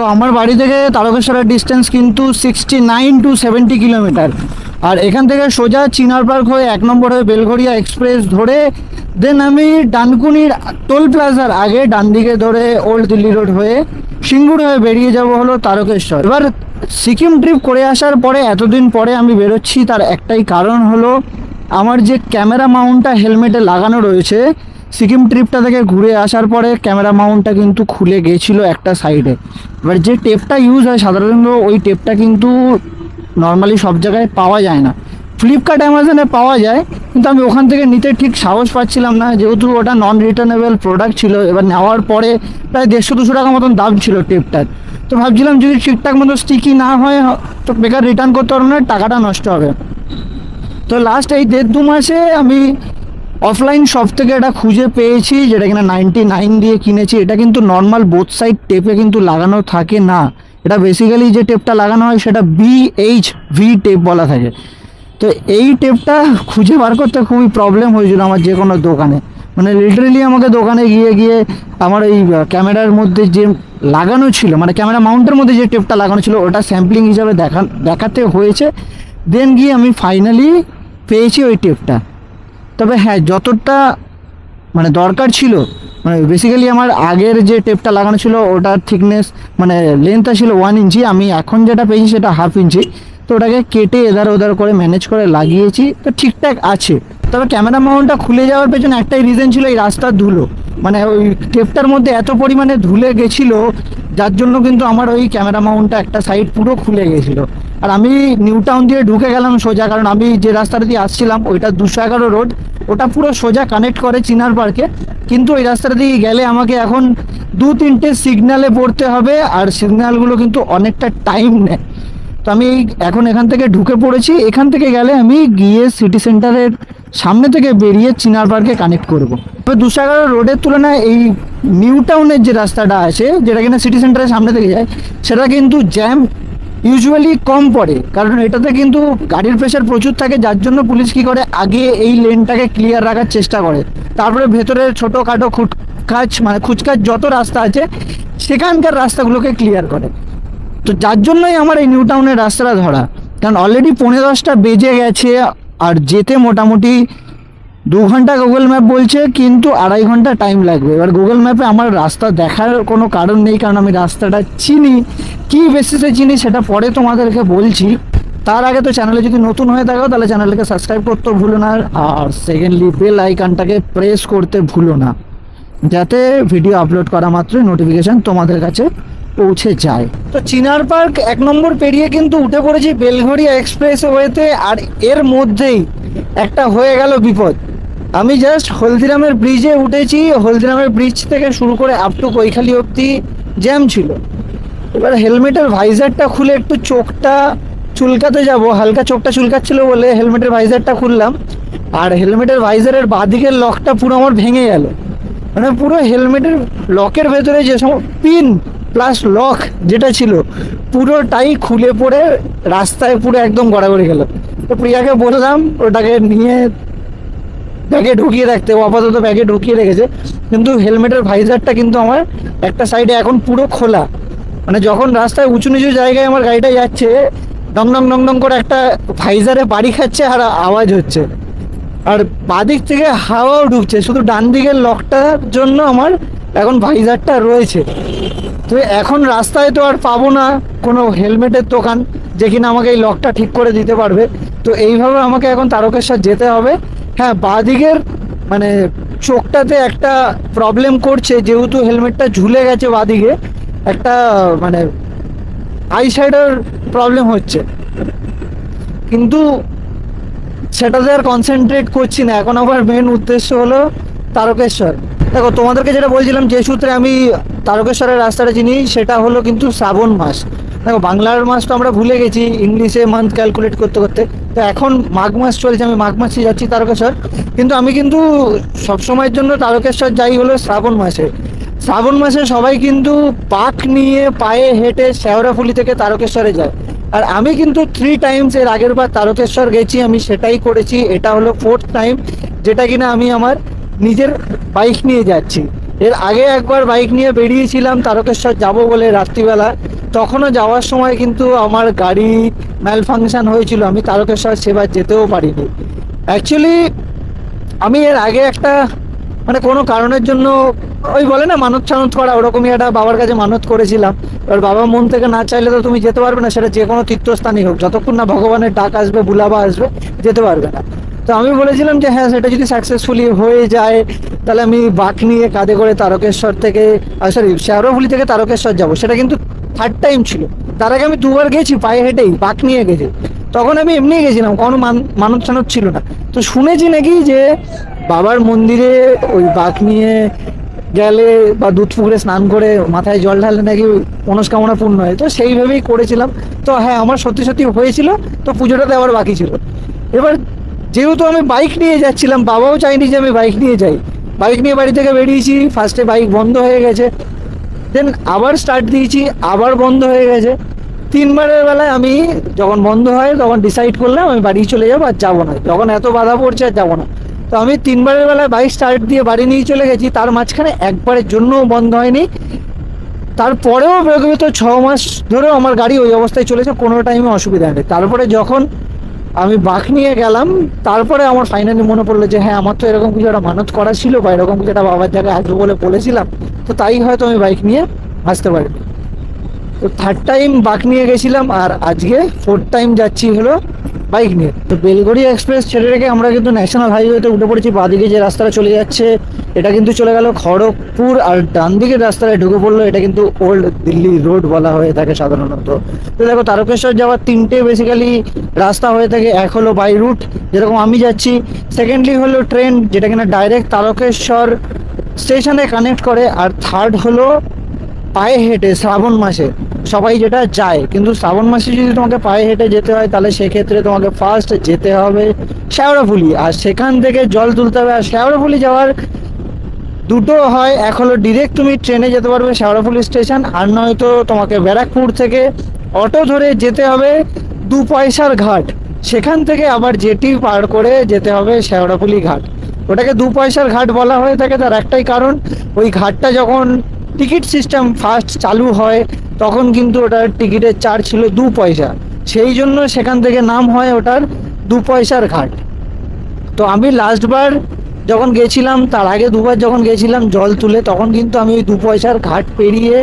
দেখো আমার বাড়ি থেকে তারকেশ্বরের ডিস্টেন্স কিন্তু 69 to 70 কিলোমিটার। আর এখান থেকে সোজা চিনার পার্ক হয়ে 1 নম্বর হয়ে বেলঘরিয়া এক্সপ্রেস ধরে দেন আমি ডানকুনির টোল প্লাজার আগে ডান দিকে ধরে ওল্ড দিল্লি রোড হয়ে সিঙ্গুর হয়ে বেরিয়ে যাব হলো তারকেশ্বর। এবার সিকিম ট্রিপ করে আসার পরে এতদিন পরে আমি বেরোচ্ছি, তার একটাই কারণ হলো আমার যে ক্যামেরা মাউন্টটা হেলমেটে লাগানো রয়েছে, সিকিম ট্রিপটা থেকে ঘুরে আসার পরে ক্যামেরা মাউন্টটা কিন্তু খুলে গেছিলো একটা সাইডে। এবার যে টেপটা ইউজ হয় সাধারণত ওই টেপটা কিন্তু নর্মালি সব জায়গায় পাওয়া যায় না, ফ্লিপকার্ট অ্যামাজনে পাওয়া যায়, কিন্তু আমি ওখান থেকে নিতে ঠিক সাহস পাচ্ছিলাম না, যেহেতু ওটা নন রিটার্নেবল প্রোডাক্ট ছিল। এবার নেওয়ার পরে প্রায় 150-200 টাকা মতন দাম ছিল টেপটার। তো ভাবছিলাম যদি ঠিকঠাক মতো স্টিকি না হয় তো বেকার রিটার্ন করতে পারবো না, টাকাটা নষ্ট হবে। তো লাস্ট এই 1.5-2 মাসে আমি অফলাইন শপ থেকে এটা খুঁজে পেয়েছি, যেটা কিনা 99 দিয়ে কিনেছি। এটা কিন্তু নর্মাল বোথ সাইড টেপে কিন্তু লাগানো থাকে না, এটা বেসিক্যালি যে টেপটা লাগানো হয় সেটা BHV টেপ বলা থাকে। তো এই টেপটা খুঁজে বার করতে খুবই প্রবলেম হয়েছিল আমার যে কোনো দোকানে, মানে লিটারেলি আমাকে দোকানে গিয়ে গিয়ে আমার এই ক্যামেরার মধ্যে যে লাগানো ছিল, মানে ক্যামেরা মাউন্টের মধ্যে যে টেপটা লাগানো ছিল ওটা স্যাম্পলিং হিসাবে দেখাতে হয়েছে। দেন গিয়ে আমি ফাইনালি পেয়েছি ওই টেপটা। তবে হ্যাঁ, যতটা মানে দরকার ছিল, মানে বেসিক্যালি আমার আগের যে টেপটা লাগানো ছিল ওটার থিকনেস মানে লেন্থটা ছিল 1 ইঞ্চি, আমি এখন যেটা পেয়েছি সেটা 1/2 ইঞ্চি। তো ওটাকে কেটে এধার ওধার করে ম্যানেজ করে লাগিয়েছি, তো ঠিকঠাক আছে। তবে ক্যামেরা মাউন্টটা খুলে যাওয়ার পেছনে একটাই রিজন ছিল এই রাস্তার ধুলো, মানে ওই টেপটার মধ্যে এত পরিমাণে ধুলে গেছিলো যার জন্য কিন্তু আমার ওই ক্যামেরা মাউন্টটা একটা সাইড পুরো খুলে গেছিলো। আর আমি নিউ টাউন দিয়ে ঢুকে গেলাম সোজা, কারণ আমি যে রাস্তাটা দিয়ে আসছিলাম ওইটা 211 রোড, ওটা পুরো সোজা কানেক্ট করে চিনার পার্কে। কিন্তু ওই রাস্তাটা দিয়ে গেলে আমাকে এখন 2-3টে সিগন্যালে পড়তে হবে, আর সিগন্যালগুলো কিন্তু অনেকটা টাইম নেয়। তো আমি এখন এখান থেকে ঢুকে পড়েছি, এখান থেকে গেলে আমি গিয়ে সিটি সেন্টারের সামনে থেকে বেরিয়ে চিনার পার্কে কানেক্ট করবো। তবে 211 রোডের তুলনায় এই নিউ টাউনের যে রাস্তাটা আছে, যেটা কিনা সিটি সেন্টারের সামনে থেকে যায়, সেটা কিন্তু জ্যাম ইউজুয়ালি কম পড়ে, কারণ এটাতে কিন্তু গাড়ির প্রেশার প্রচুর থাকে, যার জন্য পুলিশ কী করে আগে এই লেনটাকে ক্লিয়ার রাখার চেষ্টা করে, তারপরে ভেতরে ছোটোখাটো খুচকাচ যত রাস্তা আছে সেখানকার রাস্তাগুলোকে ক্লিয়ার করে। তো যার জন্যই আমার এই নিউ টাউনের রাস্তাটা ধরা, কারণ অলরেডি 10:45 বেজে গেছে, আর যেতে মোটামুটি 2 ঘন্টা গুগল ম্যাপ বলছে, কিন্তু 2.5 ঘন্টা টাইম লাগবে। এবার গুগল ম্যাপে আমার রাস্তা দেখার কোনো কারণ নেই, কারণ আমি রাস্তাটা চিনি, কী বেসিসে চিনি সেটা পরে তোমাদেরকে বলছি। তার আগে তো চ্যানেলে যদি নতুন হয়ে থাকো তাহলে চ্যানেলটাকে সাবস্ক্রাইব করতে ভুলো না, আর সেকেন্ডলি বেল আইকনটাকে প্রেস করতে ভুলো না, যাতে ভিডিও আপলোড করা মাত্রই নোটিফিকেশান তোমাদের কাছে পৌঁছে যায়। তো চিনার পার্ক 1 নম্বর পেরিয়ে কিন্তু উঠে পড়েছি বেলঘরিয়া এক্সপ্রেস ওয়েতে, আর এর মধ্যেই একটা হয়ে গেল বিপদ। আমি জাস্ট হলদিরামের ব্রিজে উঠেছি, হলদিরামের ব্রিজ থেকে শুরু করে আপ টু কৈখালি অবধি জ্যাম ছিল। এবার হেলমেটের ভাইজারটা খুলে একটু চোখটা চুলকাতে যাব, হালকা চোখটা চুলকাচ্ছিল বলে হেলমেটের ভাইজারটা খুললাম, আর হেলমেটের ভাইজারের বাঁদিকের লকটা পুরো আমার ভেঙে গেল, মানে পুরো হেলমেটের লকের ভেতরে যে সব পিন প্লাস লক যেটা ছিল পুরোটাই খুলে পড়ে রাস্তায় পুরো একদম গড়াগড়ি গেল। তো প্রিয়াকে বললাম ওটাকে নিয়ে ব্যাগে ঢুকিয়ে রাখতে, ও আপাতত ব্যাগে ঢুকিয়ে রেখেছে, কিন্তু হেলমেটের ভাইজারটা কিন্তু আমার একটা সাইডে এখন পুরো খোলা, মানে যখন রাস্তায় উঁচু নিচু জায়গায় আমার গাড়িটা যাচ্ছে ডং ডং ডং ডং করে একটা ভাইজারে বাড়ি খাচ্ছে আর আওয়াজ হচ্ছে, আর বাদিক থেকে হাওয়াও ঢুকছে, শুধু ডান দিকের লকটার জন্য আমার এখন ভাইজারটা রয়েছে। তো এখন রাস্তায় তো আর পাবো না কোনো হেলমেটের দোকান যে কিনা আমাকে এই লকটা ঠিক করে দিতে পারবে, তো এইভাবে আমাকে এখন তারকেশ্বর যেতে হবে। হ্যাঁ, বাঁদিকের মানে চোখটাতে একটা প্রবলেম করছে, যেহেতু হেলমেটটা ঝুলে গেছে বাঁদিকে, একটা মানে আইসাইডের প্রবলেম হচ্ছে, কিন্তু সেটাতে আর কনসেন্ট্রেট করছি না। এখন আমার মেন উদ্দেশ্য হলো তারকেশ্বর। দেখো তোমাদেরকে যেটা বলছিলাম, যে সূত্রে আমি তারকেশ্বরের রাস্তাটা চিনি সেটা হলো কিন্তু শ্রাবণ মাস। দেখো বাংলার মাস তো আমরা ভুলে গেছি ইংলিশে মান্থ ক্যালকুলেট করতে করতে, তো এখন মাঘ মাস চলছে, আমি মাঘ মাসে যাচ্ছি তারকেশ্বর, কিন্তু আমি কিন্তু সবসময়ের জন্য তারকেশ্বর যাই হলো শ্রাবণ মাসে। শ্রাবণ মাসে সবাই কিন্তু পাক নিয়ে পায়ে হেঁটে শেওড়াফুলি থেকে তারকেশ্বরে যায়, আর আমি কিন্তু 3 টাইমস এর আগের বার তারকেশ্বর গেছি, আমি সেটাই করেছি, এটা হলো 4th টাইম যেটা কিনা আমি আমার নিজের বাইক নিয়ে যাচ্ছি। এর আগে একবার বাইক নিয়ে বেরিয়েছিলাম তারকেশ্বর যাব বলে রাত্রিবেলা, তখনও যাওয়ার সময় কিন্তু আমার গাড়ি ম্যাল ফাংশন হয়েছিল, আমি তারকেশ্বর সেবার যেতেও পারিনি। অ্যাকচুয়ালি আমি এর আগে একটা মানে কোনো কারণের জন্য ওই বলে না মানত টানত করা, ওরকমই একটা বাবার কাছে মানত করেছিলাম। এবার বাবা মন থেকে না চাইলে তো তুমি যেতে পারবে না, সেটা যে কোনো তীর্থস্থানই হোক, যতক্ষণ না ভগবানের ডাক আসবে, বুলাবা আসবে, যেতে পারবে না। তো আমি বলেছিলাম যে হ্যাঁ, সেটা যদি সাকসেসফুলি হয়ে যায় তাহলে আমি বাঁক নিয়ে কাঁধে করে তারকেশ্বর থেকে সরি শেওড়াফুলি থেকে তারকেশ্বর যাব। সেটা কিন্তু থার্ড টাইম ছিল, তার আগে আমি দুবার গেছি পায়ে হেঁটেই, বাঁক নিয়ে গেছি। তখন আমি এমনি গেছিলাম, কোনো মানত টানত ছিল না। তো শুনেছি নাকি যে বাবার মন্দিরে ওই বাঁক নিয়ে গেলে বা দুধ পুকুরে স্নান করে মাথায় জল ঢালে নাকি মনস্কামনা পূর্ণ হয়, তো সেইভাবেই করেছিলাম। তো হ্যাঁ, আমার সত্যি সত্যি হয়েছিল। তো পুজোটাতে আবার বাকি ছিল। এবার যেহেতু আমি বাইক নিয়ে যাচ্ছিলাম, বাবাও চাইনি যে আমি বাইক নিয়ে যাই। বাইক নিয়ে বাড়ি থেকে বেরিয়েছি, ফার্স্টে বাইক বন্ধ হয়ে গেছে, দেন আবার স্টার্ট দিয়েছি, আবার বন্ধ হয়ে গেছে। 3বারের বেলায় আমি যখন বন্ধ হয় তখন ডিসাইড করলাম আমি বাড়ি চলে যাবো, আর যাবো না। যখন এত বাধা পড়ছে আর যাবো না। তো আমি 3বারের বেলায় বাইক স্টার্ট দিয়ে বাড়ি নিয়ে চলে গেছি, তার মাঝখানে একবারের জন্যও বন্ধ হয়নি। তারপরেও বিগত 6 মাস ধরেও আমার গাড়ি ওই অবস্থায় চলেছে, কোনো টাইমে অসুবিধা নেই। তারপরে যখন আমি বাঁক নিয়ে গেলাম, তারপরে আমার ফাইনালি মনে পড়লো যে হ্যাঁ, আমার তো এরকম কিছু একটা মানত করা ছিল, বা এরকম কিছু একটা বাবার জায়গায় আসবো বলে বলেছিলাম, তো তাই হয়তো আমি বাইক নিয়ে আসতে পারি। তো থার্ড টাইম বাঁক নিয়ে গেছিলাম, আর আজকে ফোর্থ টাইম যাচ্ছি হলো বাইক নিয়ে। তো বেলঘড়িয়া এক্সপ্রেস ছেড়ে রেখে আমরা কিন্তু ন্যাশনাল হাইওয়েতে উঠে পড়েছি। বাঁদিকে যে রাস্তাটা চলে যাচ্ছে এটা কিন্তু চলে গেল খড়গপুর, আর ডান দিকের রাস্তায় ঢুকে পড়লো, এটা কিন্তু ওল্ড দিল্লি রোড বলা হয়ে থাকে সাধারণত। তো দেখো, তারকেশ্বর যাওয়ার 3টে বেসিক্যালি রাস্তা হয়ে থাকে। এক হলো বাই রুট, যেরকম আমি যাচ্ছি। সেকেন্ডলি হলো ট্রেন, যেটা কিনা ডাইরেক্ট তারকেশ্বর স্টেশনে কানেক্ট করে। আর থার্ড হলো পায়ে হেঁটে শ্রাবণ মাসে সবাই যেটা যায়। কিন্তু শ্রাবণ মাসে যদি তোমাকে পায়ে হেঁটে যেতে হয় তাহলে সেক্ষেত্রে তোমাকে ফার্স্ট যেতে হবে শেওড়াফুলি, আর সেখান থেকে জল তুলতে হবে। আর শেওড়াফুলি যাওয়ার দুটো হয়, এক হলো ডিরেক্ট তুমি ট্রেনে যেতে পারবে শেওড়াফুলি স্টেশন, আর নয়তো তোমাকে ব্যারাকপুর থেকে অটো ধরে যেতে হবে 2 পয়সার ঘাট, সেখান থেকে আবার জেটি পার করে যেতে হবে শেওড়াফুলি ঘাট। ওটাকে 2 পয়সার ঘাট বলা হয়ে থাকে, তার একটাই কারণ, ওই ঘাটটা যখন টিকিট সিস্টেম ফার্স্ট চালু হয় তখন কিন্তু ওটার টিকিটের চার্জ ছিল 2 পয়সা, সেই জন্য সেখান থেকে নাম হয় ওটার 2 পয়সার ঘাট। তো আমি লাস্টবার যখন গেছিলাম, তার আগে 2বার যখন গেছিলাম জল তুলে, তখন কিন্তু আমি ওই 2 পয়সার ঘাট পেরিয়ে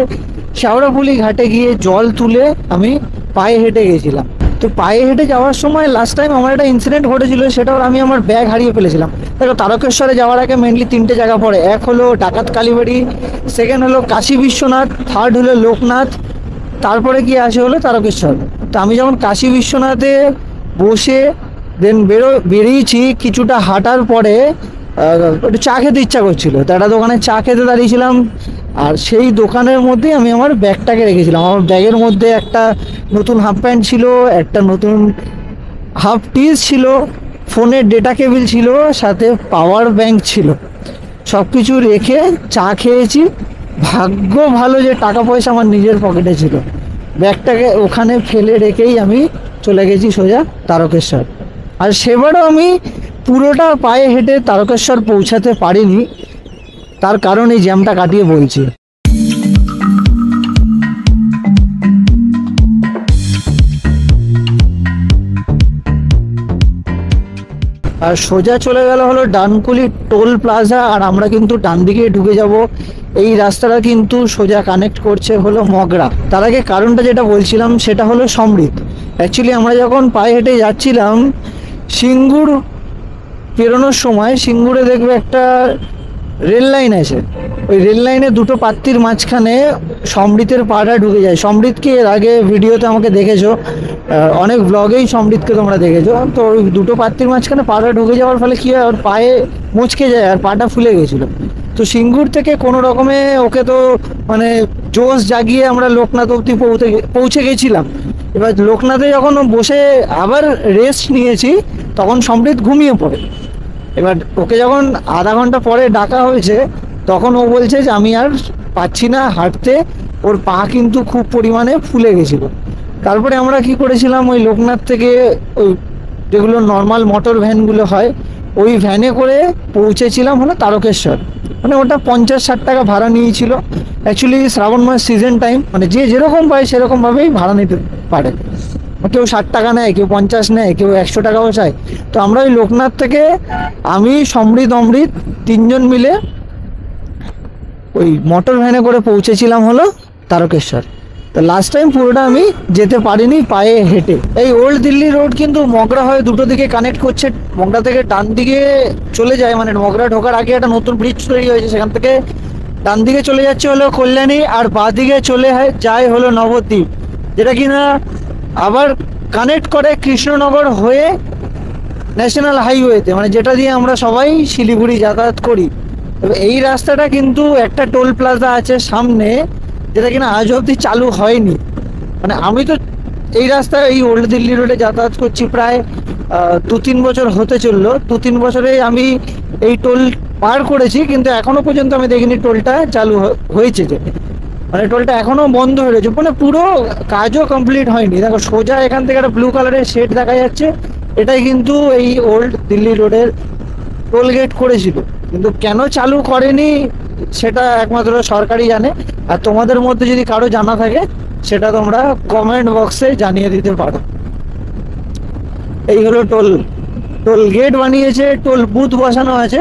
শেওড়াফুলি ঘাটে গিয়ে জল তুলে আমি পায়ে হেঁটে গেছিলাম। তো পায়ে হেঁটে যাওয়ার সময় লাস্ট টাইম আমার একটা ইনসিডেন্ট ঘটেছিল, সেটা আমি আমার ব্যাগ হারিয়ে ফেলেছিলাম। দেখো, তারকেশ্বরে যাওয়ার আগে মেনলি 3টে জায়গা পড়ে। এক হলো ডাকাত কালীবাড়ি, সেকেন্ড হলো কাশী বিশ্বনাথ, থার্ড হলো লোকনাথ, তারপরে কি আসে হলো তারকেশ্বর। তো আমি যখন কাশী বিশ্বনাথে বসে দেন বেরিয়েছি, কিছুটা হাঁটার পরে একটু চা খেতে ইচ্ছা করছিল, তো একটা দোকানে চা খেতে দাঁড়িয়েছিলাম। আর সেই দোকানের মধ্যেই আমি আমার ব্যাগটাকে রেখেছিলাম। আমার ব্যাগের মধ্যে একটা নতুন হাফ প্যান্ট ছিল, একটা নতুন হাফ টিস ছিল, ফোনের ডেটা কেবিল ছিল, সাথে পাওয়ার ব্যাংক ছিল। সব কিছু রেখে চা খেয়েছি। ভাগ্য ভালো যে টাকা পয়সা আমার নিজের পকেটে ছিল। ব্যাগটাকে ওখানে ফেলে রেখেই আমি চলে গেছি সোজা তারকেশ্বর। আর সেবারও আমি পুরোটা পায়ে হেঁটে তারকেশ্বর পৌঁছাতে পারিনি, তার কারণ এই জ্যামটা কাটিয়ে বলছি। আর সোজা চলে গেল হলো ডানকুনি টোল প্লাজা, আর আমরা কিন্তু ডান দিকে ঢুকে যাব। এই রাস্তাটা কিন্তু সোজা কানেক্ট করছে হলো মগরা। তার আগে কারণটা যেটা বলছিলাম সেটা হলো সমৃদ্ধ। অ্যাকচুয়ালি আমরা যখন পায়ে হেঁটে যাচ্ছিলাম, সিঙ্গুর পেরোনোর সময় সিঙ্গুরে দেখবে একটা রেল লাইন আছে, ওই রেল লাইনে 2টো পাত্তির মাঝখানে সমৃদ্ধের পাটা ঢুকে যায়। সমৃদ্ধকে এর আগে ভিডিওতে আমাকে দেখেছো, অনেক ব্লগেই সমৃদ্ধকে তোমরা দেখেছো। তো ওই 2টো পাত্তির মাঝখানে পাটা ঢুকে যাওয়ার ফলে কী হয়, ওর পায়ে মুচকে যায় আর পাটা ফুলে গেছিলো। তো সিঙ্গুর থেকে কোনো রকমে ওকে তো মানে জোশ জাগিয়ে আমরা লোকনাথ অবধি পৌঁছে গেছিলাম। এবার লোকনাথে যখন বসে আবার রেস্ট নিয়েছি তখন সমৃদ্ধ ঘুমিয়ে পড়ে। এবার ওকে যখন আধা ঘন্টা পরে ডাকা হয়েছে তখন ও বলছে যে আমি আর পাচ্ছি না হাঁটতে, ওর পা কিন্তু খুব পরিমাণে ফুলে গেছিলো। তারপরে আমরা কি করেছিলাম, ওই লোকনাথ থেকে ওই যেগুলো নর্মাল মোটর ভ্যানগুলো হয় ওই ভ্যানে করে পৌঁছেছিলাম হলো তারকেশ্বর। মানে ওটা 50-60 টাকা ভাড়া নিয়েছিল। অ্যাকচুয়ালি শ্রাবণ মাস সিজন টাইম, মানে যে যেরকম পায় সেরকমভাবেই ভাড়া নিতে পারে। কেউ 60 টাকা নেয়, কেউ 50 নেয়, কেউ 100 টাকাও চায়। তো আমরা ওই লোকনাথ থেকে আমি, সমৃদ্ধ, অমৃত 3জন মিলে ওই মোটর ভ্যানে করে পৌঁছেছিলাম হলো তারকেশ্বর। তো লাস্ট টাইম পুরোটা আমি যেতে পারিনি পায়ে হেঁটে। এই ওল্ড দিল্লি রোড কিন্তু মগরা হয়ে দুটো দিকে কানেক্ট করছে। মগরা থেকে ডান দিকে চলে যায়, মানে মগরা ঢোকার আগে একটা নতুন ব্রিজ তৈরি হয়েছে, সেখান থেকে ডান দিকে চলে যাচ্ছে হলো কল্যাণী, আর বাঁ দিকে চলে যায় হলো নবদ্বীপ, যেটা কিনা আবার কানেক্ট করে কৃষ্ণনগর হয়ে ন্যাশনাল হাইওয়েতে, মানে যেটা দিয়ে আমরা সবাই শিলিগুড়ি যাতায়াত করি। তবে এই রাস্তাটা কিন্তু একটা টোল প্লাজা আছে সামনে, যেটা কিনা আজ অবধি চালু হয়নি। মানে আমি তো এই রাস্তায় এই ওল্ড দিল্লি রোডে যাতায়াত করছি প্রায় 2-3 বছর হতে চললো। 2-3 বছরে আমি এই টোল পার করেছি, কিন্তু এখনো পর্যন্ত আমি দেখিনি টোলটা চালু হয়েছে। যে মানে টোলটা এখনো বন্ধ হয়ে রয়েছে, মানে পুরো কাজও কমপ্লিট হয়নি। দেখো সোজা এখান থেকে একটা ব্লু কালারের শেড দেখা যাচ্ছে, এটাই কিন্তু এই ওল্ড দিল্লি রোডের টোল গেট করেছিল। কিন্তু কেন চালু করেনি সেটা একমাত্র সরকারই জানে। আর তোমাদের মধ্যে যদি কারো জানা থাকে সেটা তোমরা কমেন্ট বক্সে জানিয়ে দিতে পারো। এই হলো টোল গেট বানিয়েছে, টোল বুথ বসানো আছে,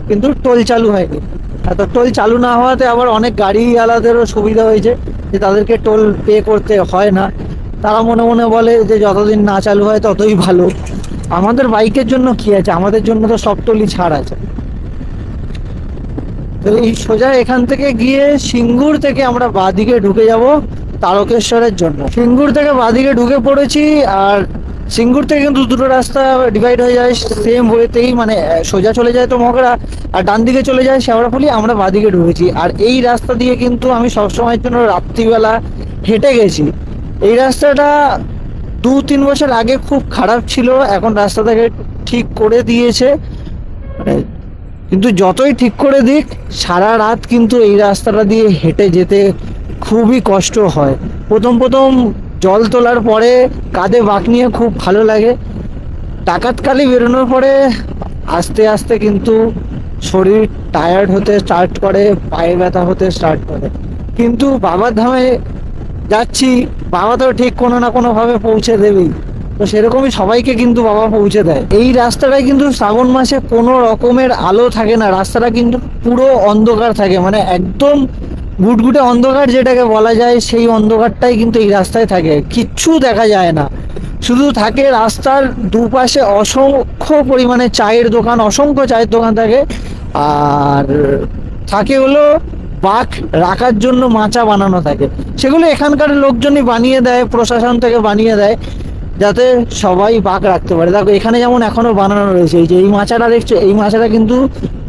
কিন্তু টোল চালু হয়নি। তো টোল চালু না হওয়াতে আবার অনেক গাড়িওয়ালাদেরও সুবিধা হয়েছে, যে তাদেরকে টোল পে করতে হয় না। তারা মনে মনে বলে যে যতদিন না চালু হয় ততই ভালো। আমাদের বাইকের জন্য কি আছে, আমাদের জন্য তো সব টোলই ছাড় আছে। তো এই সোজা এখান থেকে গিয়ে সিঙ্গুর থেকে আমরা বাঁদিকে ঢুকে যাব তারকেশ্বরের জন্য। সিঙ্গুর থেকে বাঁদিকে ঢুকে পড়েছি, আর সিঙ্গুর থেকে কিন্তু দুটো রাস্তা ডিভাইড হয়ে যায় সেম ওয়েতেই, মানে সোজা চলে যায় তো মগরা, আর ডান দিকে চলে যায় শেওড়াফুলি। আমরা বাঁদিকে ঢুকেছি, আর এই রাস্তা দিয়ে কিন্তু আমি সবসময়ের জন্য রাত্রিবেলা হেঁটে গেছি। এই রাস্তাটা 2-3 বছর আগে খুব খারাপ ছিল, এখন রাস্তাটাকে ঠিক করে দিয়েছে। মানে কিন্তু যতই ঠিক করে দিক, সারা রাত কিন্তু এই রাস্তাটা দিয়ে হেঁটে যেতে খুবই কষ্ট হয়। প্রথম জল তোলার পরে কাঁধে বাঁক নিয়ে খুব ভালো লাগে। ডাকাতকালি বেরোনোর পরে আস্তে আস্তে কিন্তু শরীর টায়ার্ড হতে স্টার্ট করে, পায়ে ব্যথা হতে স্টার্ট করে। কিন্তু বাবার ধামে যাচ্ছি, বাবা তো ঠিক কোনো না কোনোভাবে পৌঁছে দেবেই। তো সেরকমই সবাইকে কিন্তু বাবা পৌঁছে দেয়। এই রাস্তাটায় কিন্তু শ্রাবণ মাসে কোনো রকমের আলো থাকে না, রাস্তাটা কিন্তু পুরো অন্ধকার থাকে, মানে একদম গুটগুটে অন্ধকার যেটাকে বলা যায়, সেই অন্ধকারটাই কিন্তু এই রাস্তায় থাকে। কিচ্ছু দেখা যায় না, শুধু থাকে রাস্তার দুপাশে অসংখ্য পরিমাণে চায়ের দোকান, অসংখ্য চায়ের দোকান থাকে। আর থাকে হলো বাঘ রাখার জন্য মাচা বানানো থাকে, সেগুলো এখানকার লোকজনই বানিয়ে দেয়, প্রশাসন থেকে বানিয়ে দেয়, যাতে সবাই বাঘ রাখতে পারে। দেখো এখানে যেমন এখনো বানানো রয়েছে, এই যে এই মাচাটা দেখছো, এই মাচাটা কিন্তু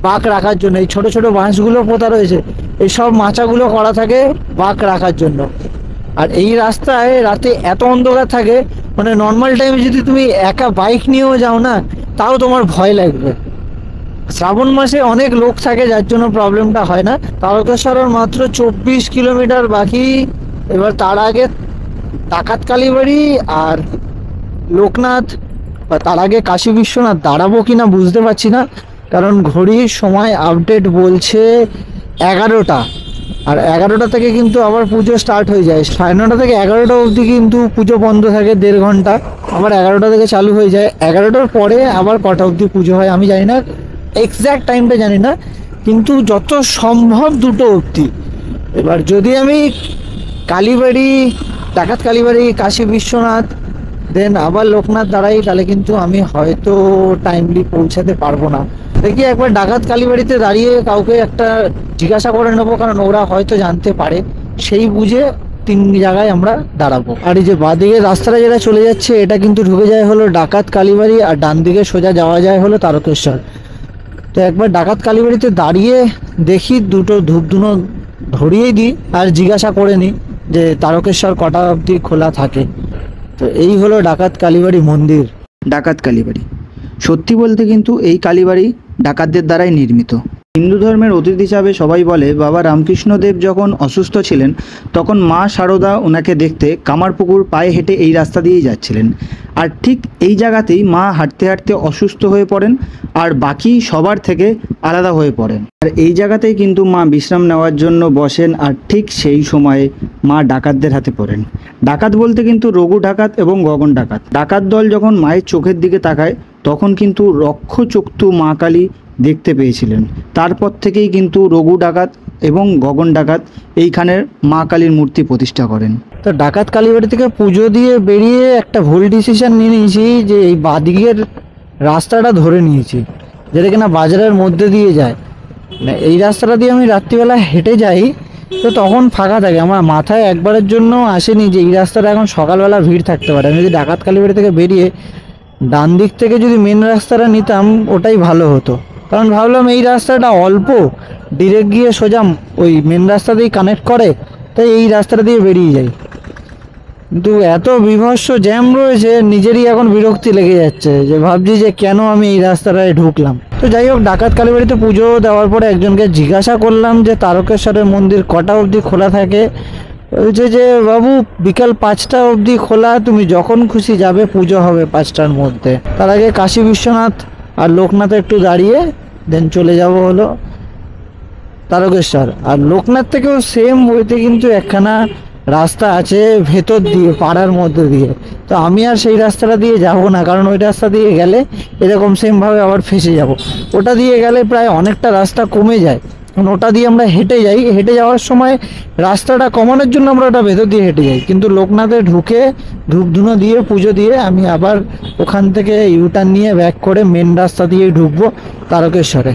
বাঘ রাখার জন্য। এই ছোট ছোট বাঁশগুলো পোতা রয়েছে, এই সব মাচাগুলো করা থাকে বাঘ রাখার জন্য। আর এই রাস্তায় রাতে এত অন্ধকার থাকে, মানে নর্মাল টাইমে যদি তুমি একা বাইক নিয়েও যাও না, তাও তোমার ভয় লাগবে। শ্রাবণ মাসে অনেক লোক থাকে, যার জন্য প্রবলেমটা হয় না। তারকেশ্বরের মাত্র 24 কিলোমিটার বাকি। এবার তার আগে ডাকাত কালীবাড়ি আর লোকনাথ, বা তার আগে কাশী বিশ্বনাথ দাঁড়াবো কিনা বুঝতে পারছি না, কারণ ঘড়ির সময় আপডেট বলছে 11টা, আর 11টা থেকে কিন্তু আবার পুজো স্টার্ট হয়ে যায়। 9:30 থেকে 11টা অবধি কিন্তু পুজো বন্ধ থাকে 1.5 ঘন্টা, আবার 11টা থেকে চালু হয়ে যায়। 11টার পরে আবার কটা অবধি পুজো হয় আমি জানি না, এক্স্যাক্ট টাইমটা জানি না, কিন্তু যত সম্ভব 2টো অবধি। এবার যদি আমি কালীবাড়ি, ডাকাত কালীবাড়ি, কাশী বিশ্বনাথ, দেন আবার লোকনাথ দাঁড়াই, তাহলে কিন্তু আমি হয়তো টাইমলি পৌঁছাতে পারবো না। দেখি একবার ডাকাত কালীবাড়িতে দাঁড়িয়ে কাউকে একটা জিজ্ঞাসা করে নেবো, কারণ ওরা হয়তো জানতে পারে, সেই বুঝে 3 জায়গায় আমরা দাঁড়াবো। আর এই যে বাঁদিকে রাস্তাটা যেটা চলে যাচ্ছে, এটা কিন্তু ঢুকে যায় হলো ডাকাত কালীবাড়ি, আর ডান দিকে সোজা যাওয়া যায় হলো তারকেশ্বর। তো একবার ডাকাত কালীবাড়িতে দাঁড়িয়ে দেখি, 2টো ধূপধুনো ধরিয়েই দিই, আর জিজ্ঞাসা করে নিই যে তারকেশ্বর কটা অবধি খোলা থাকে। তো এই হলো ডাকাত কালীবাড়ি মন্দির। ডাকাত কালীবাড়ি, সত্যি বলতে কিন্তু এই কালীবাড়ি ডাকাতদের দ্বারাই নির্মিত। হিন্দু ধর্মের অতীত হিসাবে সবাই বলে বাবা রামকৃষ্ণদেব যখন অসুস্থ ছিলেন তখন মা শারদা ওনাকে দেখতে কামারপুকুর পায়ে হেঁটে এই রাস্তা দিয়েই যাচ্ছিলেন। আর ঠিক এই জায়গাতেই মা হাঁটতে হাঁটতে অসুস্থ হয়ে পড়েন আর বাকি সবার থেকে আলাদা হয়ে পড়েন। আর এই জায়গাতেই কিন্তু মা বিশ্রাম নেওয়ার জন্য বসেন। আর ঠিক সেই সময়ে মা ডাকাতদের হাতে পড়েন। ডাকাত বলতে কিন্তু রঘু ডাকাত এবং গগন ডাকাত। ডাকাত দল যখন মায়ের চোখের দিকে তাকায় তখন কিন্তু রক্ষচক্ষু মা কালী দেখতে পেয়েছিলেন। তারপর থেকেই কিন্তু রঘু ডাকাত এবং গগন ডাকাত এইখানের মা কালীর মূর্তি প্রতিষ্ঠা করেন। তো ডাকাত কালীবাড়ি থেকে পুজো দিয়ে বেরিয়ে একটা ভুল ডিসিশন নিয়ে নিয়েছি যে এই বাদিকের রাস্তাটা ধরে নিয়েছি, যেটা কিনা বাজারের মধ্যে দিয়ে যায়। এই রাস্তাটা দিয়ে আমি রাত্রিবেলা হেঁটে যাই, তো তখন ফাঁকা থাকে। আমার মাথায় একবারের জন্য আসেনি যে এই রাস্তাটা এখন সকালবেলা ভিড় থাকতে পারে। আমি যদি ডাকাত কালীবাড়ি থেকে বেরিয়ে ডান দিক থেকে যদি মেন রাস্তাটা নিতাম ওটাই ভালো হতো, কারণ ভাবলাম এই রাস্তাটা অল্প, ডিরেক্ট গিয়ে সোজা ওই মেন রাস্তা দিয়ে কানেক্ট করে, তাই এই রাস্তাটা দিয়ে বেরিয়ে যাই। কিন্তু এত বিভৎস জ্যাম রয়েছে, নিজেরই এখন বিরক্তি লেগে যাচ্ছে যে ভাবছি যে কেন আমি এই রাস্তাটায় ঢুকলাম। তো যাই হোক, ডাকাত কালীবাড়িতে পুজো দেওয়ার পরে একজনকে জিজ্ঞাসা করলাম যে তারকেশ্বরের মন্দির কটা অবধি খোলা থাকে। বলছে যে বাবু বিকাল 5টা অবধি খোলা, তুমি যখন খুশি যাবে, পুজো হবে 5টার মধ্যে। তার আগে কাশী বিশ্বনাথ আর লোকনাথে একটু দাঁড়িয়ে দেন চলে যাব হলো তারকেশ্বর। আর লোকনাথ থেকেও সেম ওইতে কিন্তু একখানা রাস্তা আছে ভেতর দিয়ে, পাড়ার মধ্যে দিয়ে। তো আমি আর সেই রাস্তাটা দিয়ে যাব না, কারণ ওই রাস্তা দিয়ে গেলে এরকম সেমভাবে আবার ফেসে যাব। ওটা দিয়ে গেলে প্রায় অনেকটা রাস্তা কমে যায়, কারণ ওটা দিয়ে আমরা হেঁটে যাই। হেঁটে যাওয়ার সময় রাস্তাটা কমানোর জন্য আমরা ওটা ভেতর দিয়ে হেঁটে যাই, কিন্তু লোকনাথে ঢুকে ধূপধুনো দিয়ে পুজো দিয়ে আমি আবার ওখান থেকে ইউটার্ন নিয়ে ব্যাক করে মেন রাস্তা দিয়ে ঢুকবো তারকেশ্বরে।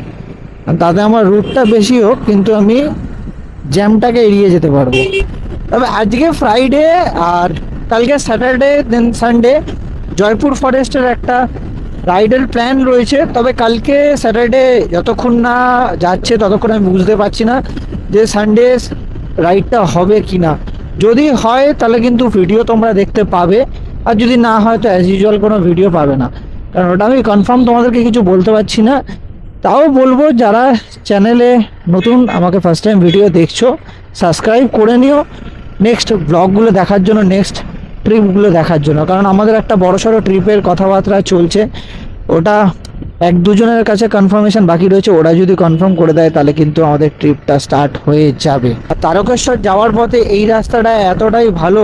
তাতে আমার রুটটা বেশি হোক, কিন্তু আমি জ্যামটাকে এড়িয়ে যেতে পারবো। তবে আজকে ফ্রাইডে আর কালকে স্যাটারডে দেন সানডে জয়পুর ফরেস্টের একটা রাইডের প্ল্যান রয়েছে। তবে কালকে স্যাটারডে যতক্ষণ না যাচ্ছে ততক্ষণ আমি বুঝতে পারছি না যে সানডে রাইডটা হবে কি না। যদি হয় তাহলে কিন্তু ভিডিও তোমরা দেখতে পাবে, আর যদি না হয় তো অ্যাজ ইউজুয়াল কোনো ভিডিও পাবে না, কারণ ওটা আমি কনফার্ম তোমাদেরকে কিছু বলতে পারছি না। তাও বলবো যারা চ্যানেলে নতুন, আমাকে ফার্স্ট টাইম ভিডিও দেখছো, সাবস্ক্রাইব করে নিও নেক্সট ব্লগগুলো দেখার জন্য, নেক্সট ট্রিপগুলো দেখার জন্য। কারণ আমাদের একটা বড়সড় ট্রিপের কথাবার্তা চলছে, ওটা 1-2 জনের কাছে কনফার্মেশন বাকি রয়েছে। ওরা যদি কনফার্ম করে দেয় তাহলে কিন্তু আমাদের ট্রিপটা স্টার্ট হয়ে যাবে। আর তারকেশ্বর যাওয়ার পথে এই রাস্তাটা এতটাই ভালো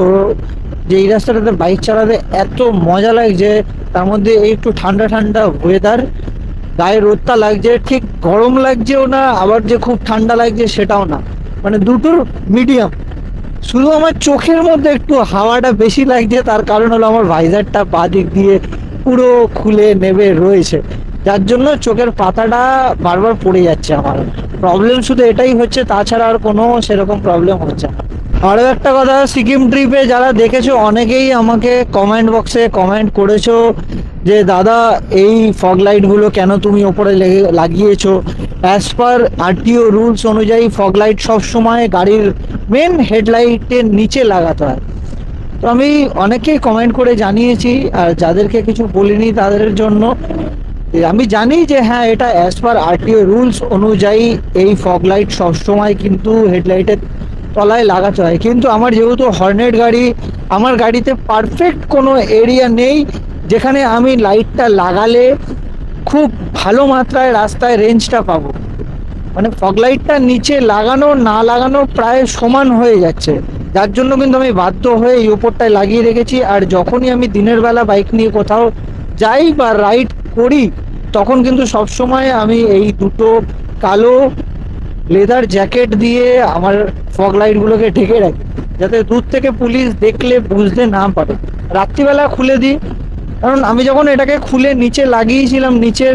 যে এই রাস্তাটাতে বাইক চালাতে এত মজা লাগছে। তার মধ্যে এই একটু ঠান্ডা ঠান্ডা ওয়েদার, গায়ে রোদটা লাগছে, ঠিক গরম লাগছেও না, আবার যে খুব ঠান্ডা লাগছে সেটাও না, মানে দুটোর মিডিয়াম। শুধু আমার চোখের মধ্যে একটু হাওয়াটা বেশি লাগছে, তার কারণ হলো আমার ভাইজারটা বাঁ দিক দিয়ে পুরো খুলে নেবে রয়েছে, যার জন্য চোখের পাতাটা বারবার পড়ে যাচ্ছে। আমার প্রবলেম শুধু এটাই হচ্ছে, তাছাড়া আর কোনো সেরকম প্রবলেম হচ্ছে না। আরও একটা কথা, সিকিম ট্রিপে যারা দেখেছো অনেকেই আমাকে কমেন্ট বক্সে কমেন্ট করেছো যে দাদা এই ফগ লাইটগুলো কেন তুমি ওপরে লাগিয়েছো। অ্যাজ পার আরটিও রুলস অনুযায়ী ফগ লাইট সবসময় গাড়ির মেন হেডলাইটের নিচে লাগাতে হয়। তো আমি অনেকেই কমেন্ট করে জানিয়েছি, আর যাদেরকে কিছু বলিনি তাদের জন্য আমি জানি যে হ্যাঁ, এটা অ্যাজ পার আরটিও রুলস অনুযায়ী এই ফগ লাইট সবসময় কিন্তু হেডলাইটের তলায় লাগাতে হয়। কিন্তু আমার যেহেতু হর্নেট গাড়ি, আমার গাড়িতে পারফেক্ট কোনো এরিয়া নেই যেখানে আমি লাইটটা লাগালে খুব ভালো মাত্রায় রাস্তায় রেঞ্জটা পাবো। মানে ফগ লাইটটা নিচে লাগানো না লাগানো প্রায় সমান হয়ে যাচ্ছে, যার জন্য কিন্তু আমি বাধ্য হয়ে এই উপরটায় লাগিয়ে রেখেছি। আর যখনই আমি দিনের বেলা বাইক নিয়ে কোথাও যাই বা রাইড করি তখন কিন্তু সবসময় আমি এই দুটো কালো লেদার জ্যাকেট দিয়ে আমার ফগ লাইটগুলোকে ঢেকে রাখি, যাতে দূর থেকে পুলিশ দেখলে বুঝতে না পারে। রাত্রিবেলা খুলে দিই, কারণ আমি যখন এটাকে খুলে নিচে লাগিয়েছিলাম, নিচের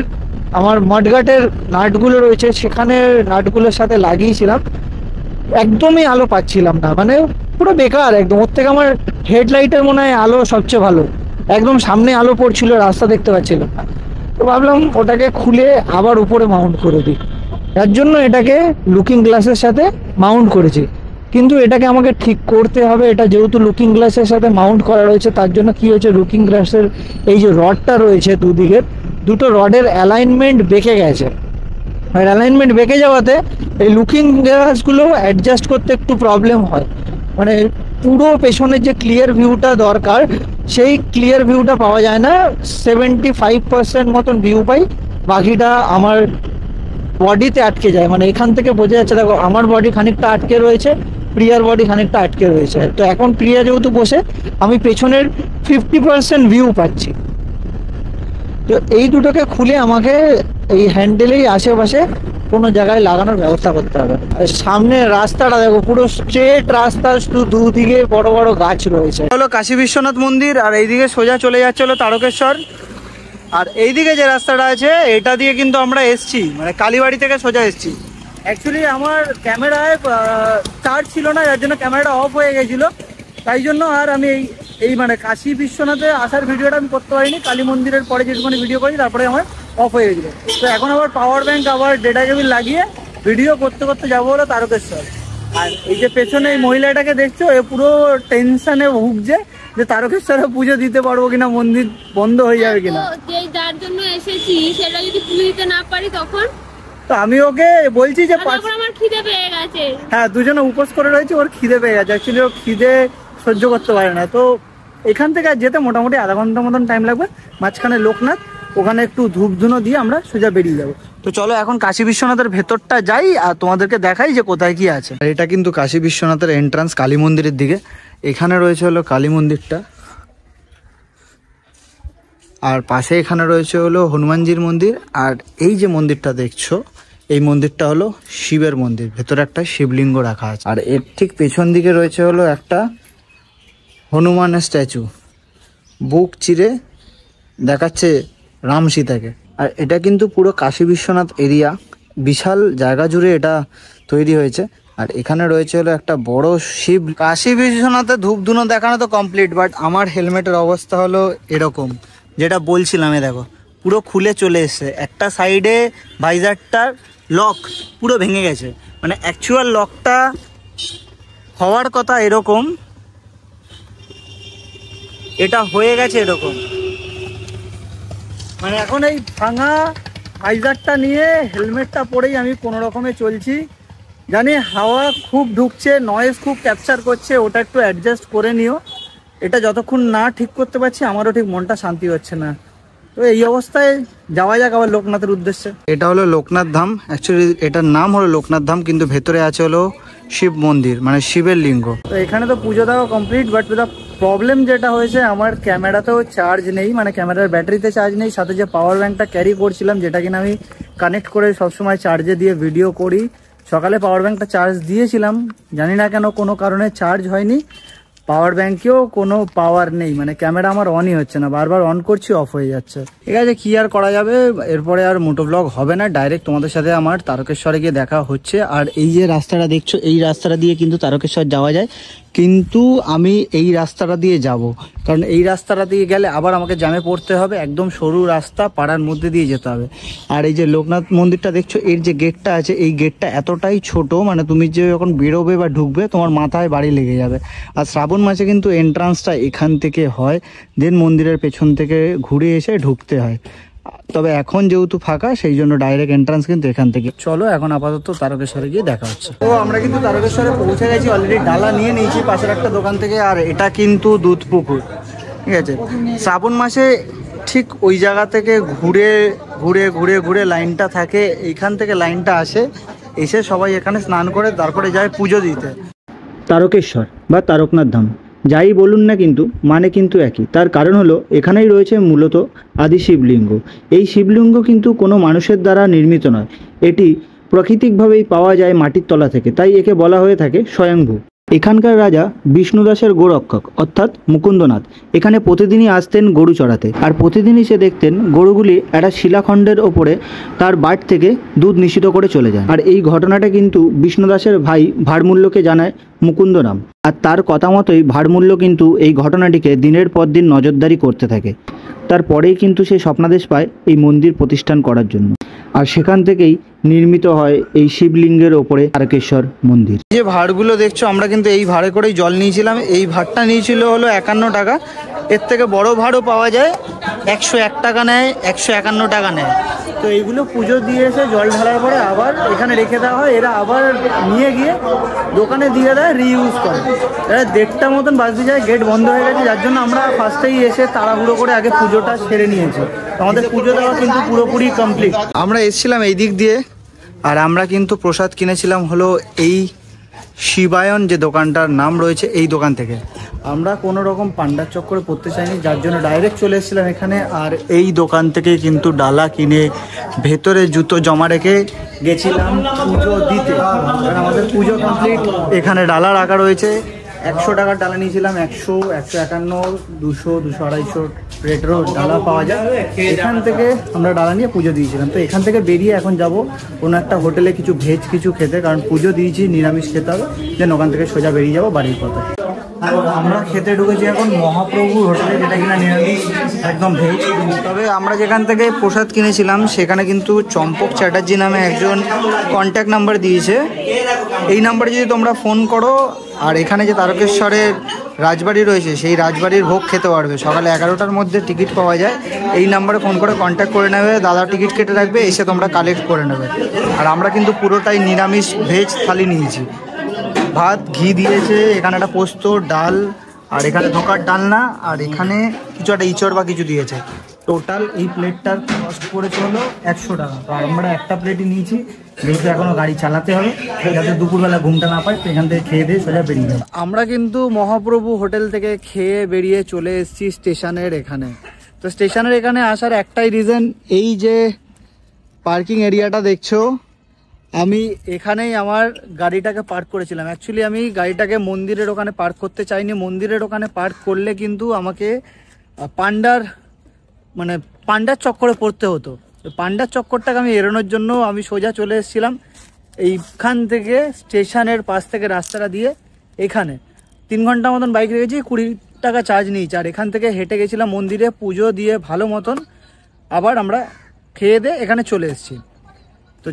আমার মাডগাটের নাটগুলো রয়েছে সেখানে নাটগুলোর সাথে লাগিয়েছিলাম, একদমই আলো পাচ্ছিলাম না, মানে পুরো বেকার একদম। ওর থেকে আমার হেডলাইটের মনে হয় আলো সবচেয়ে ভালো, একদম সামনে আলো পড়ছিল, রাস্তা দেখতে পাচ্ছিলাম না। তো ভাবলাম ওটাকে খুলে আবার উপরে মাউন্ট করে দিই, যার জন্য এটাকে লুকিং গ্লাসের সাথে মাউন্ট করেছি। কিন্তু এটাকে আমাকে ঠিক করতে হবে, এটা যেহেতু লুকিং গ্লাসের সাথে মাউন্ট করা রয়েছে, তার জন্য কি হয়েছে, লুকিং গ্লাসের এই যে রডটা রয়েছে দুদিকের, দুটো রডের অ্যালাইনমেন্ট বেঁকে গেছে। আর অ্যালাইনমেন্ট বেঁকে যাওয়াতে এই লুকিং গ্লাসগুলো অ্যাডজাস্ট করতে একটু প্রবলেম হয়, মানে পুরো পেছনের যে ক্লিয়ার ভিউটা দরকার সেই ক্লিয়ার ভিউটা পাওয়া যায় না। 75% মতন ভিউ পাই, বাকিটা আমার বডিতে আটকে যায়। মানে এখান থেকে বোঝা যাচ্ছে, দেখো আমার বডি খানিকটা আটকে রয়েছে, প্রিয়ার বডি খানিকটা আটকে রয়েছে। তো এখন প্রিয়া যেহেতু বসে, আমি পেছনের 50% ভিউ পাচ্ছি। তো এই দুটোকে খুলে আমাকে এই হ্যান্ডেলেই আশেপাশে কোনো জায়গায় লাগানোর ব্যবস্থা করতে হবে। আর সামনে রাস্তাটা দেখো, পুরো স্ট্রেট রাস্তা, শুধু দুদিকে বড় বড় গাছ রয়েছে। হলো কাশী বিশ্বনাথ মন্দির, আর এইদিকে সোজা চলে যাচ্ছে হলো তারকেশ্বর। আর এইদিকে যে রাস্তাটা আছে এটা দিয়ে কিন্তু আমরা এসছি, মানে কালীবাড়ি থেকে সোজা এসছি। অ্যাকচুয়ালি আমার ক্যামেরায় চার্জ ছিল না, যার জন্য ক্যামেরাটা অফ হয়ে গেছিলো, তাই জন্য আর আমি এই মানে কাশী বিশ্বনাথে আসার ভিডিওটা আমি করতে পারিনি। কালী মন্দিরের পরে যেটুকুনি ভিডিও করি তারপরে আমার অফ হয়ে গেছিলো। তো এখন আবার পাওয়ার ব্যাংক আবার ডেটা কেবিল লাগিয়ে ভিডিও করতে করতে যাবো হলো তারকেশ্বর। আর এই যে পেছনে এই মহিলাটাকে দেখছো, এ পুরো টেনশনে ভুগছে যে তারকেশ্বরে পুজো দিতে পারবো কিনা, মন্দির বন্ধ হয়ে যাবে কিনা। যার জন্য এসেছি সেটা যদি পুজো দিতে না পারি তখন? তো আমি ওকে বলছি যে আমার খিদে পেয়ে গেছে। হ্যাঁ, দুজনে উপোস করে রয়েছে, ওর খিদে পেয়ে গেছে। অ্যাকচুয়ালি ও খিদে সহ্য করতে পারে না। তো এখান থেকে যেতে মোটামুটি আধা ঘন্টা মতন টাইম লাগবে। মাঝখানে লোকনাথ, ওখানে একটু ধূপ ধুনো দিয়ে আমরা সোজা বেরিয়ে যাবো। তো চলো এখন কাশী বিশ্বনাথের ভেতরটা যাই আর তোমাদেরকে দেখাই যে কোথায় কি আছে। এটা কিন্তু কাশী বিশ্বনাথের এন্ট্রান্স কালী মন্দিরের দিকে। এখানে রয়েছে হলো কালী মন্দিরটা, আর পাশে এখানে রয়েছে হলো হনুমানজির মন্দির। আর এই যে মন্দিরটা দেখছো, এই মন্দিরটা হলো শিবের মন্দির, ভেতরে একটা শিবলিঙ্গ রাখা আছে। আর এর ঠিক পেছন দিকে রয়েছে হলো একটা হনুমানের স্ট্যাচু, বুক চিরে দেখাচ্ছে রাম সীতাকে। আর এটা কিন্তু পুরো কাশী বিশ্বনাথ এরিয়া, বিশাল জায়গা জুড়ে এটা তৈরি হয়েছে। আর এখানে রয়েছে হলো একটা বড় শিব। কাশী বিশ্বনাথে ধূপ ধুনো দেখানো তো কমপ্লিট, বাট আমার হেলমেটের অবস্থা হলো এরকম, যেটা বলছিলাম। দেখো পুরো খুলে চলে এসছে, একটা সাইডে ভাইজারটার লক পুরো ভেঙে গেছে। মানে অ্যাকচুয়াল লকটা হওয়ার কথা এরকম, এটা হয়ে গেছে এরকম। মানে এখন এই ভাঙা ভাইজারটা নিয়ে হেলমেটটা পরেই আমি কোনো রকমে চলছি। জানি হাওয়া খুব ঢুকছে, নয়েজ খুব ক্যাপচার করছে, ওটা একটু অ্যাডজাস্ট করে নিও। এটা যতক্ষণ না ঠিক করতে পারছি আমারও ঠিক মনটা শান্তি হচ্ছে না। তো এই অবস্থায় যাওয়া যাক আবার লোকনাথের উদ্দেশ্যে। এটা হলো লোকনাথ ধাম, অ্যাকচুয়ালি এটার নাম হলো লোকনাথ ধাম, কিন্তু ভেতরে আছে হলো শিব মন্দির, মানে শিবের লিঙ্গ। তো এখানে তো পুজো দেওয়া কমপ্লিট, বাট প্রবলেম যেটা হয়েছে, আমার ক্যামেরাতেও চার্জ নেই, মানে ক্যামেরার ব্যাটারিতে চার্জ নেই। সাথে যে পাওয়ার ব্যাংকটা ক্যারি করছিলাম, যেটা কিনা আমি কানেক্ট করে সবসময় চার্জে দিয়ে ভিডিও করি, সকালে পাওয়ার ব্যাংকটা চার্জ দিয়েছিলাম, জানি না কেন কোনো কারণে চার্জ হয়নি। পাওয়ার ব্যাংকেও কোনো পাওয়ার নেই, মানে ক্যামেরা আমার অনই হচ্ছে না, বারবার অন করছি অফ হয়ে যাচ্ছে। ঠিক আছে, কি আর করা যাবে, এরপরে আর মোটো ব্লগ হবে না, ডাইরেক্ট তোমাদের সাথে আমার তারকেশ্বরে গিয়ে দেখা হচ্ছে। আর এই যে রাস্তাটা দেখছো, এই রাস্তাটা দিয়ে কিন্তু তারকেশ্বর যাওয়া যায়, কিন্তু আমি এই রাস্তাটা দিয়ে যাব, কারণ এই রাস্তাটা দিয়ে গেলে আবার আমাকে জ্যামে পড়তে হবে। একদম সরু রাস্তা, পাড়ার মধ্যে দিয়ে যেতে হবে। আর এই যে লোকনাথ মন্দিরটা দেখছো, এর যে গেটটা আছে, এই গেটটা এতটাই ছোট, মানে তুমি যে যখন বেরোবে বা ঢুকবে তোমার মাথায় বাড়ি লেগে যাবে। আর শ্রাবণ মাসে কিন্তু এন্ট্রান্সটা এখান থেকে হয়, দেন মন্দিরের পেছন থেকে ঘুরে এসে ঢুকতে হয়। তবে এখন যেহেতু ফাঁকা, সেই জন্য ডাইরেক্ট এন্ট্রান্স কিন্তু এখান থেকে। চলো এখন আপাতত তারকেশ্বরে গিয়ে দেখা হচ্ছে। তো আমরা কিন্তু তারকেশ্বরে পৌঁছে গেছি, অলরেডি ডালা নিয়ে নিয়েছি পাশের একটা দোকান থেকে। আর এটা কিন্তু দুধ পুকুর, ঠিক আছে। শ্রাবণ মাসে ঠিক ওই জায়গা থেকে ঘুরে ঘুরে ঘুরে ঘুরে লাইনটা থাকে, এইখান থেকে লাইনটা আসে, এসে সবাই এখানে স্নান করে তারপরে যায় পুজো দিতে। তারকেশ্বর বা তারকনাথ ধাম যাই বলুন না, কিন্তু মানে কিন্তু একই। তার কারণ হলো এখানেই রয়েছে মূলত আদি শিবলিঙ্গ। এই শিবলিঙ্গ কিন্তু কোনো মানুষের দ্বারা নির্মিত নয়, এটি প্রাকৃতিকভাবেই পাওয়া যায় মাটির তলা থেকে, তাই একে বলা হয়ে থাকে স্বয়ংভূ। এখানকার রাজা বিষ্ণুদাসের গোরক্ষক অর্থাৎ মুকুন্দনাথ এখানে প্রতিদিনই আসতেন গরু চড়াতে। আর প্রতিদিনই সে দেখতেন গরুগুলি একটা শিলাখণ্ডের ওপরে তার বাট থেকে দুধ নিঃসৃত করে চলে যায়। আর এই ঘটনাটা কিন্তু বিষ্ণুদাসের ভাই ভাড়মূল্যকে জানায় মুকুন্দরাম। আর তার কথা মতোই ভাড়মূল্য কিন্তু এই ঘটনাটিকে দিনের পর দিন নজরদারি করতে থাকে। তারপরেই কিন্তু সে স্বপ্নাদেশ পায় এই মন্দির প্রতিষ্ঠান করার জন্য। আর সেখান থেকেই নির্মিত হয় এই শিবলিঙ্গের ওপরে তারকেশ্বর মন্দির। যে ভাড়গুলো দেখছো, আমরা কিন্তু এই ভাড়ে করেই জল নিয়েছিলাম। এই ভাড়টা নিয়েছিল হলো 51 টাকা। এর থেকে বড় ভাড়ও পাওয়া যায়, 101 টাকা নেয়, 151 টাকা নেয়। তো এইগুলো পুজো দিয়ে এসে জল ঢালার পরে আবার এখানে রেখে দেওয়া হয়, এরা আবার নিয়ে গিয়ে দোকানে দিয়ে দেয়, রিইউজ করে। এরা 1:30 মতন বাজতে যায়, গেট বন্ধ হয়ে গেছে, যার জন্য আমরা ফার্স্টেই এসে তাড়াহুড়ো করে আগে পুজোটা সেরে নিয়েছি। আমাদের পুজো দেওয়া কিন্তু পুরোপুরি কমপ্লিট। আমরা এসেছিলাম এই দিক দিয়ে, আর আমরা কিন্তু প্রসাদ কিনেছিলাম হলো এই শিবায়ন যে দোকানটার নাম রয়েছে এই দোকান থেকে। আমরা কোনো রকম পান্ডার চক্করে পড়তে চাইনি, যার জন্য ডাইরেক্ট চলে এসেছিলাম এখানে। আর এই দোকান থেকে কিন্তু ডালা কিনে ভেতরে জুতো জমা রেখে গেছিলাম পুজো দিতে, কারণ আমাদের পুজো কমপ্লিট। এখানে ডালা রাখা রয়েছে। 100 টাকার ডালা নিয়েছিলাম, 100, 151, 200, 200, 250 রেটেরও ডালা পাওয়া যায়। এখান থেকে আমরা ডালা নিয়ে পুজো দিয়েছিলাম। তো এখান থেকে বেরিয়ে এখন যাব কোনো একটা হোটেলে কিছু ভেজ কিছু খেতে, কারণ পুজো দিয়েছি, নিরামিষ খেতে হবে। দেন ওখান থেকে সোজা বেরিয়ে যাবো বাড়ির পথে। আমরা খেতে ঢুকেছি এখন মহাপ্রভুর হোটেলে, যেটা কিনা নিরামিষ একদম ভেজ। তবে আমরা যেখান থেকে প্রসাদ কিনেছিলাম সেখানে কিন্তু চম্পক চ্যাটার্জি নামে একজন কন্ট্যাক্ট নাম্বার দিয়েছে। এই নাম্বারে যদি তোমরা ফোন করো, আর এখানে যে তারকেশ্বরের রাজবাড়ি রয়েছে সেই রাজবাড়ির ভোগ খেতে পারবে। সকালে 11টার মধ্যে টিকিট পাওয়া যায়। এই নাম্বারে ফোন করে কন্ট্যাক্ট করে নেবে, দাদা টিকিট কেটে রাখবে, এসে তোমরা কালেক্ট করে নেবে। আর আমরা কিন্তু পুরোটাই নিরামিষ ভেজ থালি নিয়েছি। ভাত, ঘি দিয়েছে, এখানে একটা পোস্ত, ডাল, আর এখানে ধোকার ডালনা, আর এখানে কিছু একটা ইঁচড় বা কিছু দিয়েছে। টোটাল এই প্লেটটার কস্ট পড়েছে হলো 100 টাকা। তো আমরা একটা প্লেটই নিয়েছি, যেহেতু এখনও গাড়ি চালাতে হবে, যাতে দুপুরবেলা ঘুমটা না পায়। তো এখান থেকে খেয়ে দিয়ে সোজা বেরিয়ে যাবে। আমরা কিন্তু মহাপ্রভু হোটেল থেকে খেয়ে বেরিয়ে চলে এসেছি স্টেশনের এখানে। তো স্টেশনের এখানে আসার একটাই রিজন, এই যে পার্কিং এরিয়াটা দেখছো, আমি এখানেই আমার গাড়িটাকে পার্ক করেছিলাম। অ্যাকচুয়ালি আমি গাড়িটাকে মন্দিরের ওখানে পার্ক করতে চাইনি। মন্দিরের ওখানে পার্ক করলে কিন্তু আমাকে পান্ডার চক্করে পড়তে হতো। পান্ডার চক্করটাকে আমি এড়ানোর জন্য আমি সোজা চলে এসেছিলাম এইখান থেকে, স্টেশনের পাশ থেকে রাস্তাটা দিয়ে এখানে। 3 ঘন্টা মতন বাইক রেখেছি, 20 টাকা চার্জ নিয়েছি। আর এখান থেকে হেঁটে গেছিলাম মন্দিরে, পুজো দিয়ে ভালো মতন আবার আমরা খেয়ে দিয়ে এখানে চলে এসেছি। তো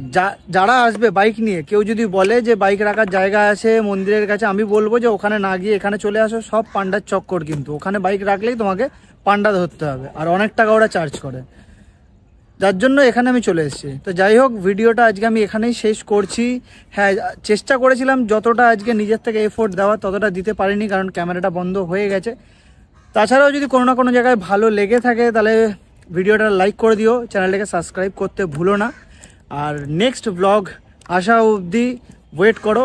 যারা আসবে বাইক নিয়ে, কেউ যদি বলে যে বাইক রাখার জায়গা আছে মন্দিরের কাছে, আমি বলবো যে ওখানে না গিয়ে এখানে চলে আসো। সব পান্ডার চক্কর, কিন্তু ওখানে বাইক রাখলেই তোমাকে পান্ডা ধরতে হবে, আর অনেক টাকা ওরা চার্জ করে, যার জন্য এখানে আমি চলে এসেছি। তো যাই হোক, ভিডিওটা আজকে আমি এখানেই শেষ করছি। হ্যাঁ, চেষ্টা করেছিলাম যতটা আজকে নিজের থেকে এফোর্ট দেওয়া, ততটা দিতে পারিনি, কারণ ক্যামেরাটা বন্ধ হয়ে গেছে। তাছাড়াও যদি কোনো না কোনো জায়গায় ভালো লেগে থাকে, তাহলে ভিডিওটা লাইক করে দিও, চ্যানেলটাকে সাবস্ক্রাইব করতে ভুলো না। আর নেক্সট ব্লগ আসা অবধি ওয়েট করো।